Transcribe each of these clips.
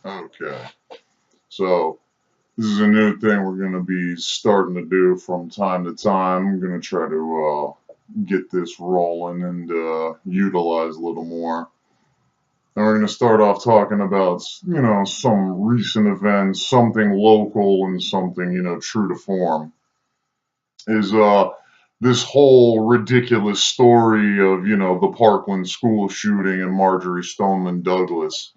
Okay. So this is a new thing we're going to be starting to do from time to time. I'm going to try to get this rolling and utilize a little more. And we're going to start off talking about, some recent events, something local and something, true to form. Is this whole ridiculous story of, the Parkland school shooting and Marjorie Stoneman Douglas.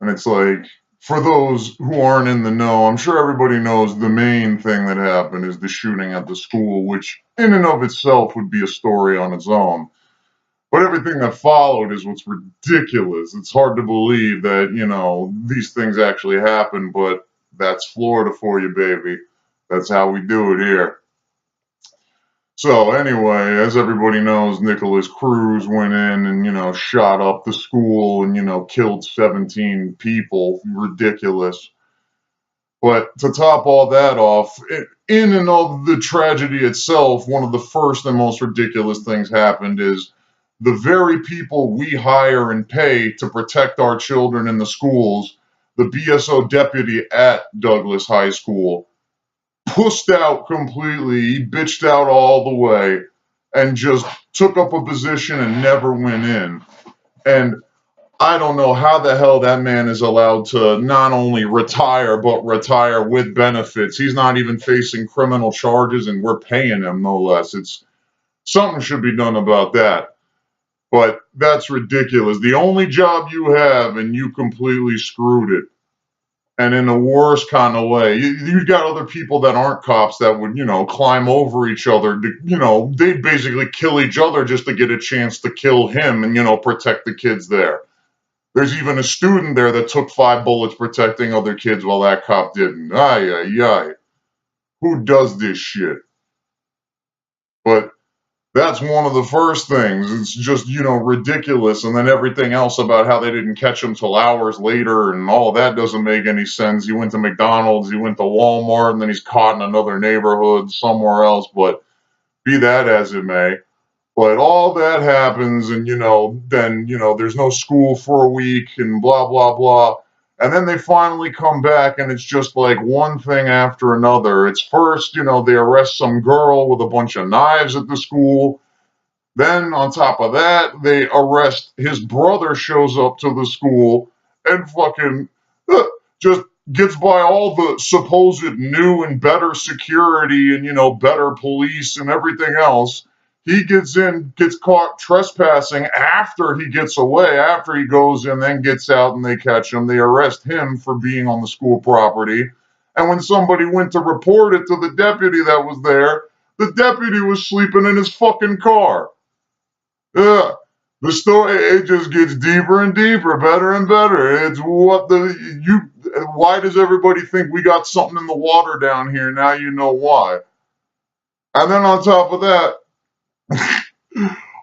And it's like, for those who aren't in the know, I'm sure everybody knows the main thing that happened is the shooting at the school, which in and of itself would be a story on its own. But everything that followed is what's ridiculous. It's hard to believe that, these things actually happen, but that's Florida for you, baby. That's how we do it here. So anyway, as everybody knows, Nicholas Cruz went in and, shot up the school and, killed 17 people. Ridiculous. But to top all that off, in and of the tragedy itself, one of the first and most ridiculous things happened is the very people we hire and pay to protect our children in the schools, the BSO deputy at Douglas High School, pussed out completely. He bitched out all the way and just took up a position and never went in. And I don't know how the hell that man is allowed to not only retire, but retire with benefits. He's not even facing criminal charges, and we're paying him, no less. It's something should be done about that. But that's ridiculous. The only job you have, and you completely screwed it. And in the worst kind of way. You've got other people that aren't cops that would, climb over each other. They'd basically kill each other just to get a chance to kill him and, protect the kids there. There's even a student there that took 5 bullets protecting other kids while that cop didn't. Ay, ay, ay. Who does this shit? But that's one of the first things. It's just, ridiculous. And then everything else about how they didn't catch him till hours later and all that doesn't make any sense. He went to McDonald's, he went to Walmart, and then he's caught in another neighborhood somewhere else. But be that as it may. But all that happens and, then, there's no school for a week and blah, blah, blah. And then they finally come back and it's just like one thing after another. It's first, they arrest some girl with a bunch of knives at the school. Then on top of that, they arrest his brother shows up to the school and fucking just gets by all the supposed new and better security and, better police and everything else. He gets in, gets caught trespassing after he gets away, after he goes in, then gets out and they catch him. They arrest him for being on the school property. And when somebody went to report it to the deputy that was there, the deputy was sleeping in his fucking car. Yeah. The story, it just gets deeper and deeper, better and better. It's why does everybody think we got something in the water down here? Now you know why. And then on top of that,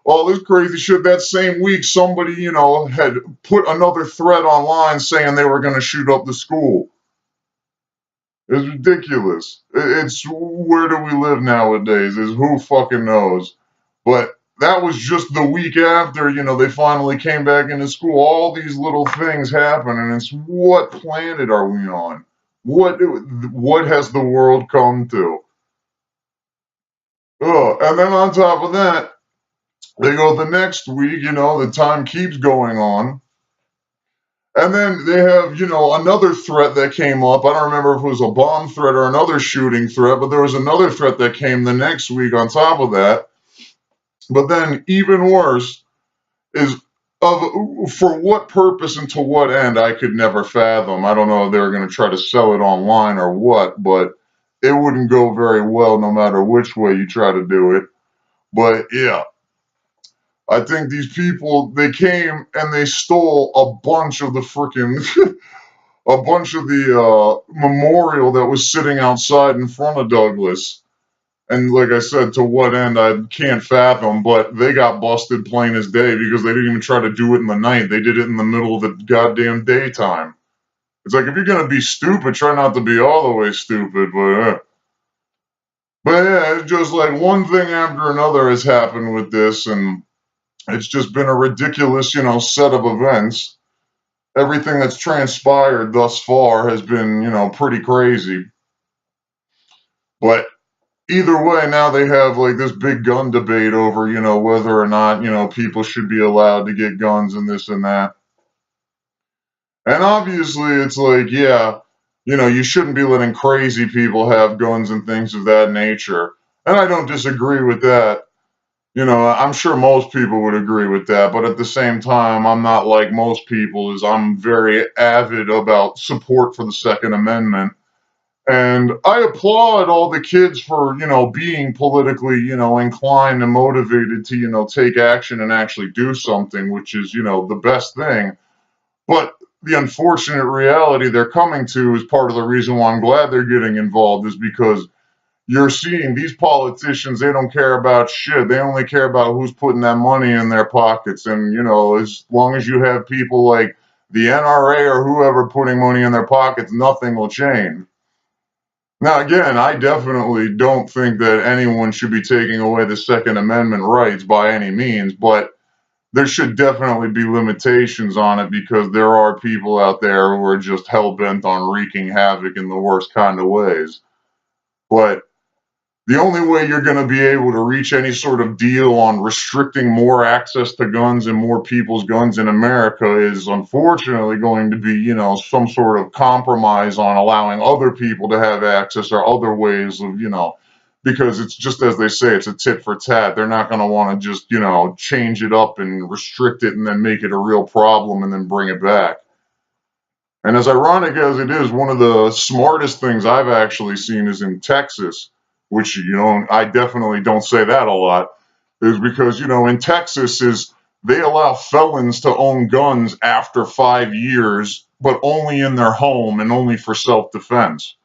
all this crazy shit, that same week, somebody, had put another thread online saying they were going to shoot up the school. It's ridiculous. It's where do we live nowadays? Is who fucking knows. But that was just the week after, they finally came back into school. All these little things happen, and it's what planet are we on? What has the world come to? Oh, and then on top of that, they go the next week, the time keeps going on. And then they have, another threat that came up. I don't remember if it was a bomb threat or another shooting threat, but there was another threat that came the next week on top of that. But then even worse is for what purpose and to what end, I could never fathom. I don't know if they were going to try to sell it online or what, but it wouldn't go very well no matter which way you try to do it. But yeah. I think these people, they came and they stole a bunch of the freaking, a bunch of the memorial that was sitting outside in front of Douglas. And like I said, to what end, I can't fathom, but they got busted plain as day because they didn't even try to do it in the night. They did it in the middle of the goddamn daytime. It's like, if you're going to be stupid, try not to be all the way stupid, but yeah, it's just like one thing after another has happened with this, and it's just been a ridiculous, set of events. everything that's transpired thus far has been, pretty crazy. But either way, now they have like this big gun debate over, whether or not, people should be allowed to get guns and this and that. And obviously, it's like, yeah, you shouldn't be letting crazy people have guns and things of that nature. And I don't disagree with that. I'm sure most people would agree with that, but at the same time, I'm not like most people, as I'm very avid about support for the Second Amendment. And I applaud all the kids for, being politically, inclined and motivated to, take action and actually do something, which is, the best thing. But the unfortunate reality they're coming to is part of the reason why I'm glad they're getting involved is because you're seeing these politicians, they don't care about shit. They only care about who's putting that money in their pockets. And, as long as you have people like the NRA or whoever putting money in their pockets, nothing will change. Now, again, I definitely don't think that anyone should be taking away the Second Amendment rights by any means, but there should definitely be limitations on it because there are people out there who are just hell bent on wreaking havoc in the worst kind of ways. But the only way you're going to be able to reach any sort of deal on restricting more access to guns and more people's guns in America is unfortunately going to be, some sort of compromise on allowing other people to have access or other ways of, because it's just as they say, it's a tit for tat. They're not going to want to just, change it up and restrict it and then make it a real problem and then bring it back. And as ironic as it is, one of the smartest things I've actually seen is in Texas, which, I definitely don't say that a lot, is because, in Texas is they allow felons to own guns after 5 years, but only in their home and only for self-defense,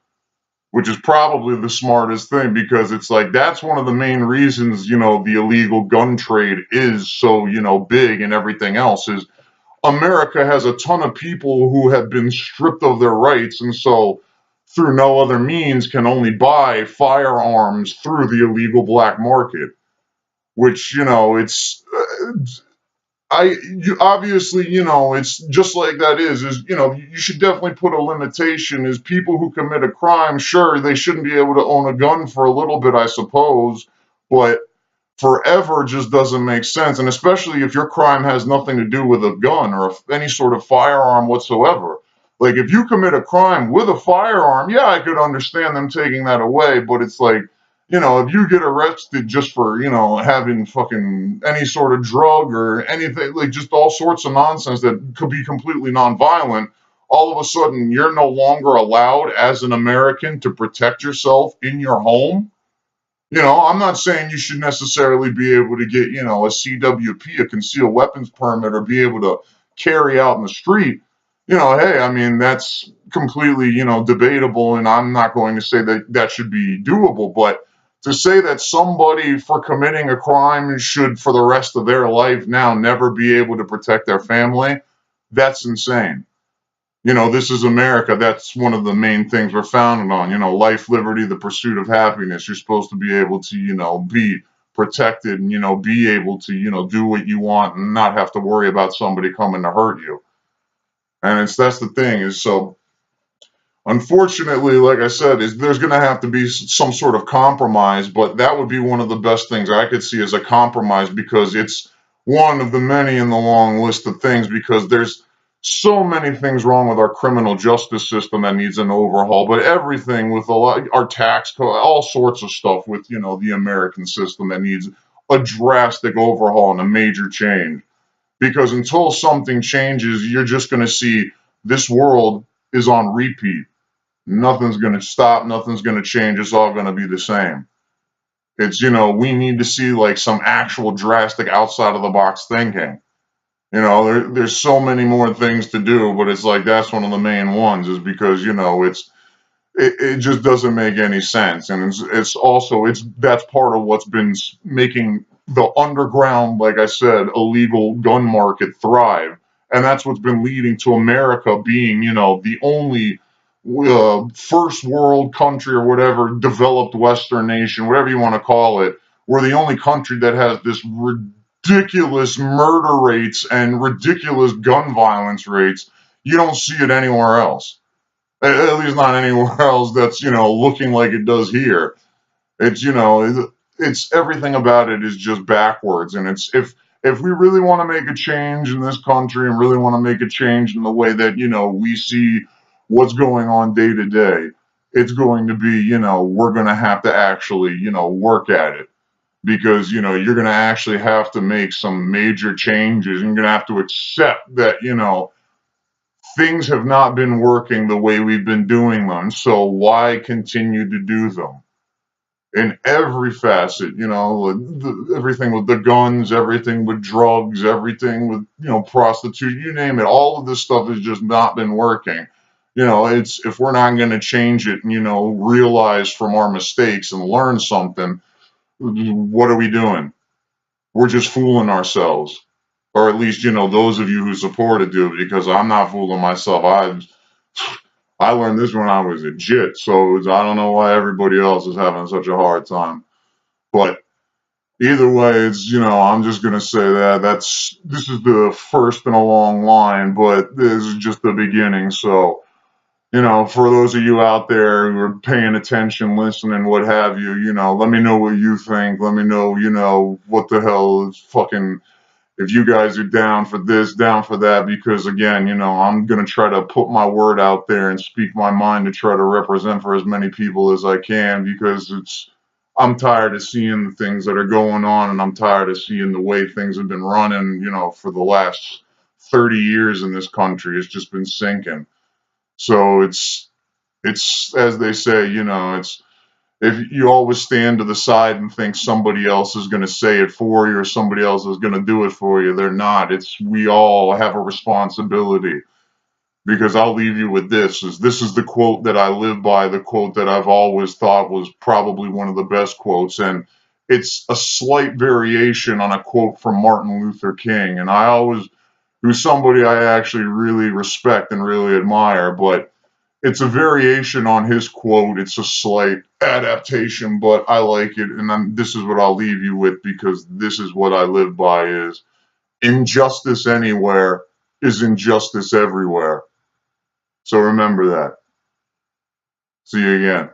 which is probably the smartest thing because it's like that's one of the main reasons, the illegal gun trade is so, big and everything else is America has a ton of people who have been stripped of their rights and so through no other means can only buy firearms through the illegal black market, which, it's, obviously, it's just like that is, you should definitely put a limitation is people who commit a crime, sure, they shouldn't be able to own a gun for a little bit, I suppose, but forever just doesn't make sense. And especially if your crime has nothing to do with a gun or any sort of firearm whatsoever. Like if you commit a crime with a firearm, yeah, I could understand them taking that away. But it's like, if you get arrested just for, having fucking any sort of drug or anything, like just all sorts of nonsense that could be completely nonviolent, all of a sudden you're no longer allowed as an American to protect yourself in your home. I'm not saying you should necessarily be able to get, a CWP, a concealed weapons permit, or be able to carry out in the street. Hey, I mean, that's completely, debatable, and I'm not going to say that that should be doable. But to say that somebody for committing a crime should, for the rest of their life now, never be able to protect their family, that's insane. This is America. That's one of the main things we're founded on. Life, liberty, the pursuit of happiness. You're supposed to be able to, be protected and, be able to, do what you want and not have to worry about somebody coming to hurt you. And that's the thing is so. Unfortunately, like I said, there's going to have to be some sort of compromise, but that would be one of the best things I could see as a compromise because it's one of the many in the long list of things because there's so many things wrong with our criminal justice system that needs an overhaul, but everything with our tax code, all sorts of stuff with, the American system that needs a drastic overhaul and a major change. Because until something changes, you're just going to see this world is on repeat. Nothing's going to stop. Nothing's going to change. It's all going to be the same. It's, we need to see like some actual drastic outside of the box thinking. There's so many more things to do, but it's like that's one of the main ones is because, it just doesn't make any sense. And it's also, that's part of what's been making the underground, like I said, illegal gun market thrive. And that's what's been leading to America being, the only first world country or whatever, developed Western nation, whatever you want to call it. We're the only country that has this ridiculous murder rates and ridiculous gun violence rates. You don't see it anywhere else. At least not anywhere else that's, looking like it does here. It's, it's everything about it is just backwards. And it's, if we really want to make a change in this country and really want to make a change in the way that, we see what's going on day to day, it's going to be, we're going to have to actually, work at it because, you're going to actually have to make some major changes. You're going to have to accept that, things have not been working the way we've been doing them. So why continue to do them? In every facet, everything with the guns, everything with drugs, everything with, prostitution, you name it, all of this stuff has just not been working. It's, if we're not going to change it and, realize from our mistakes and learn something, what are we doing? We're just fooling ourselves. Or at least, those of you who support it do, because I'm not fooling myself. I learned this when I was a jit, so I don't know why everybody else is having such a hard time. But either way, it's, I'm just gonna say that this is the first in a long line, but this is just the beginning. So, for those of you out there who are paying attention, listening, what have you, let me know what you think. Let me know, what the hell is fucking, if you guys are down for this, down for that, because again, I'm going to try to put my word out there and speak my mind to try to represent for as many people as I can, because I'm tired of seeing the things that are going on, and I'm tired of seeing the way things have been running, for the last 30 years in this country. It's just been sinking. So it's, as they say, it's, if you always stand to the side and think somebody else is going to say it for you or somebody else is going to do it for you, they're not. It's, we all have a responsibility. Because I'll leave you with this is the quote that I live by, the quote that I've always thought was probably one of the best quotes, and it's a slight variation on a quote from Martin Luther King, and who's somebody I actually really respect and really admire, but it's a variation on his quote. It's a slight adaptation, but I like it, and this is what I'll leave you with, because this is what I live by: is injustice anywhere is injustice everywhere. So remember that. See you again.